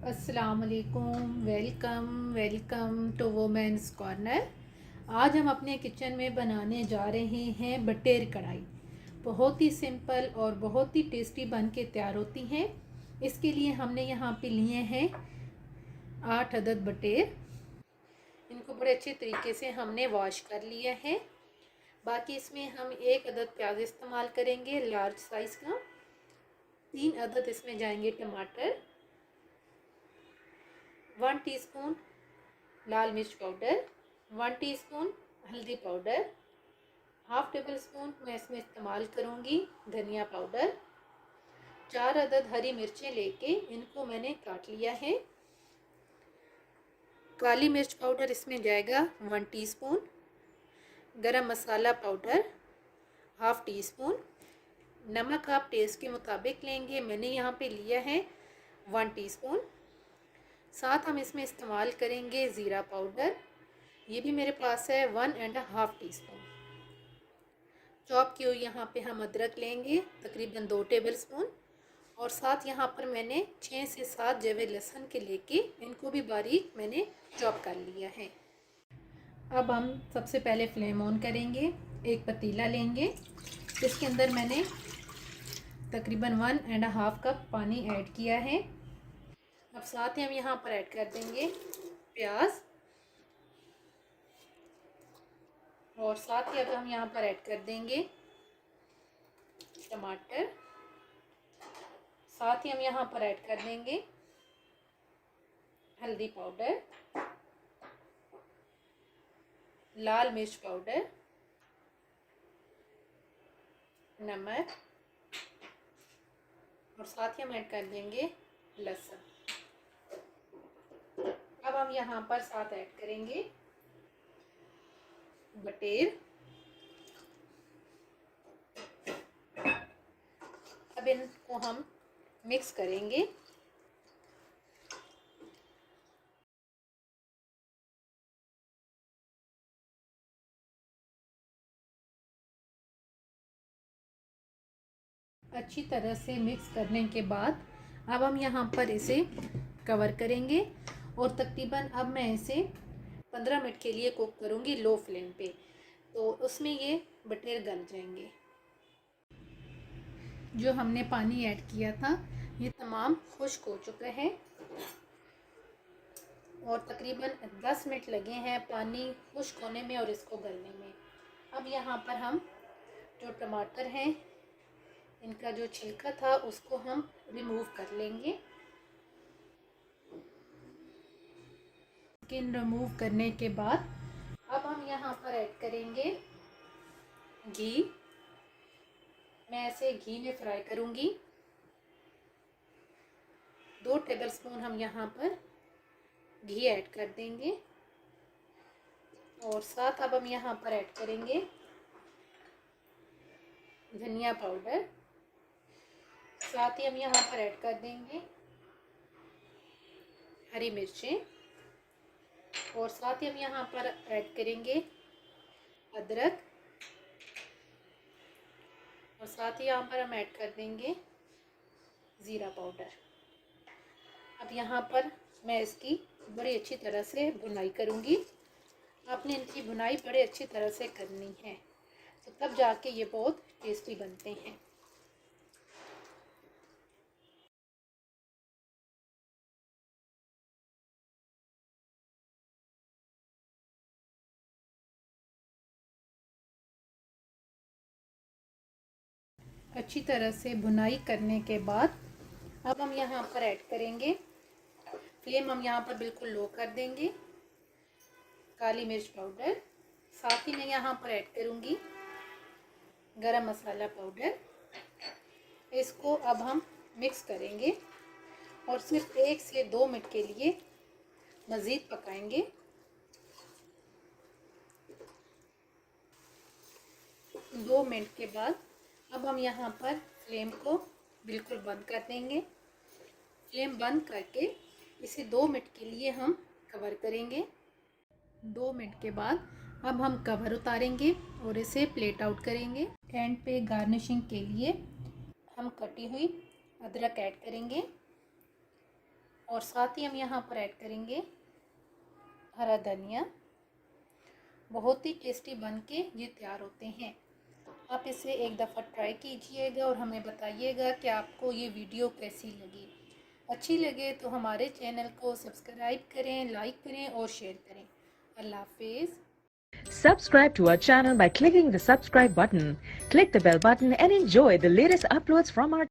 अस्सलाम वालेकुम। Welcome to women's corner. आज हम अपने किचन में बनाने जा रहे हैं बटेर कढ़ाई। बहुत ही सिंपल और बहुत ही टेस्टी बन के तैयार होती हैं। इसके लिए हमने यहाँ पे लिए हैं 8 अदद बटेर। इनको बड़े अच्छे तरीके से हमने वॉश कर लिया है। बाकी इसमें हम 1 अदद प्याज इस्तेमाल करेंगे लार्ज साइज़ का। 3 अदद इसमें जाएंगे टमाटर। 1 टीस्पून लाल मिर्च पाउडर, 1 टीस्पून हल्दी पाउडर, हाफ टेबल स्पून मैं इसमें इस्तेमाल करूँगी धनिया पाउडर। 4 अदद हरी मिर्चें लेके इनको मैंने काट लिया है। काली मिर्च पाउडर इसमें जाएगा 1 टीस्पून, गरम मसाला पाउडर हाफ टी स्पून, नमक आप टेस्ट के मुताबिक लेंगे, मैंने यहाँ पे लिया है 1 टीस्पून। साथ हम इसमें इस्तेमाल करेंगे ज़ीरा पाउडर, ये भी मेरे पास है 1.5 टीस्पून। चॉप की हुई यहाँ पे हम अदरक लेंगे तकरीबन 2 टेबल स्पून। और साथ यहाँ पर मैंने 6 से 7 जवे लहसुन के लेके इनको भी बारीक मैंने चॉप कर लिया है। अब हम सबसे पहले फ्लेम ऑन करेंगे। एक पतीला लेंगे, इसके अंदर मैंने तकरीबन 1.5 कप पानी ऐड किया है। अब साथ ही हम यहाँ पर ऐड कर देंगे प्याज, और साथ ही अब हम यहाँ पर ऐड कर देंगे टमाटर। साथ ही हम यहाँ पर ऐड कर देंगे हल्दी पाउडर, लाल मिर्च पाउडर, नमक, और साथ ही हम ऐड कर देंगे लहसुन। अब हम यहाँ पर साथ ऐड करेंगे बटेर। अब इनको हम मिक्स करेंगे। अच्छी तरह से मिक्स करने के बाद अब हम यहाँ पर इसे कवर करेंगे और तकरीबन अब मैं इसे 15 मिनट के लिए कुक करूँगी लो फ्लेम पे, तो उसमें ये बटेर गल जाएंगे। जो हमने पानी ऐड किया था ये तमाम खुश्क हो चुका है और तकरीबन 10 मिनट लगे हैं पानी खुश्क होने में और इसको गलने में। अब यहाँ पर हम जो टमाटर हैं इनका जो छिलका था उसको हम रिमूव कर लेंगे। स्किन रिमूव करने के बाद अब हम यहाँ पर ऐड करेंगे घी। मैं ऐसे घी में फ्राई करूँगी। 2 टेबलस्पून हम यहाँ पर घी ऐड कर देंगे और साथ अब हम यहाँ पर ऐड करेंगे धनिया पाउडर। साथ ही हम यहाँ पर ऐड कर देंगे हरी मिर्चें और साथ ही हम यहाँ पर ऐड करेंगे अदरक और साथ ही यहाँ पर हम ऐड कर देंगे ज़ीरा पाउडर। अब यहाँ पर मैं इसकी बड़ी अच्छी तरह से भुनाई करूँगी। आपने इनकी भुनाई बड़े अच्छी तरह से करनी है, तो तब जाके ये बहुत टेस्टी बनते हैं। अच्छी तरह से भुनाई करने के बाद अब हम यहाँ पर ऐड करेंगे, फ्लेम हम यहाँ पर बिल्कुल लो कर देंगे, काली मिर्च पाउडर। साथ ही मैं यहाँ पर ऐड करूँगी गरम मसाला पाउडर। इसको अब हम मिक्स करेंगे और सिर्फ 1 से 2 मिनट के लिए मज़ीद पकाएंगे। 2 मिनट के बाद अब हम यहाँ पर फ्लेम को बिल्कुल बंद कर देंगे। फ्लेम बंद करके इसे 2 मिनट के लिए हम कवर करेंगे। 2 मिनट के बाद अब हम कवर उतारेंगे और इसे प्लेट आउट करेंगे। एंड पे गार्निशिंग के लिए हम कटी हुई अदरक ऐड करेंगे और साथ ही हम यहाँ पर ऐड करेंगे हरा धनिया। बहुत ही टेस्टी बन के ये तैयार होते हैं। आप इसे एक दफ़ा ट्राई कीजिएगा और हमें बताइएगा कि आपको ये वीडियो कैसी लगी। अच्छी लगे तो हमारे चैनल को सब्सक्राइब करें, लाइक करें और शेयर करें। अल्लाह हाफिज़। Subscribe to our channel by clicking the subscribe button. Click the bell button and enjoy the latest uploads from our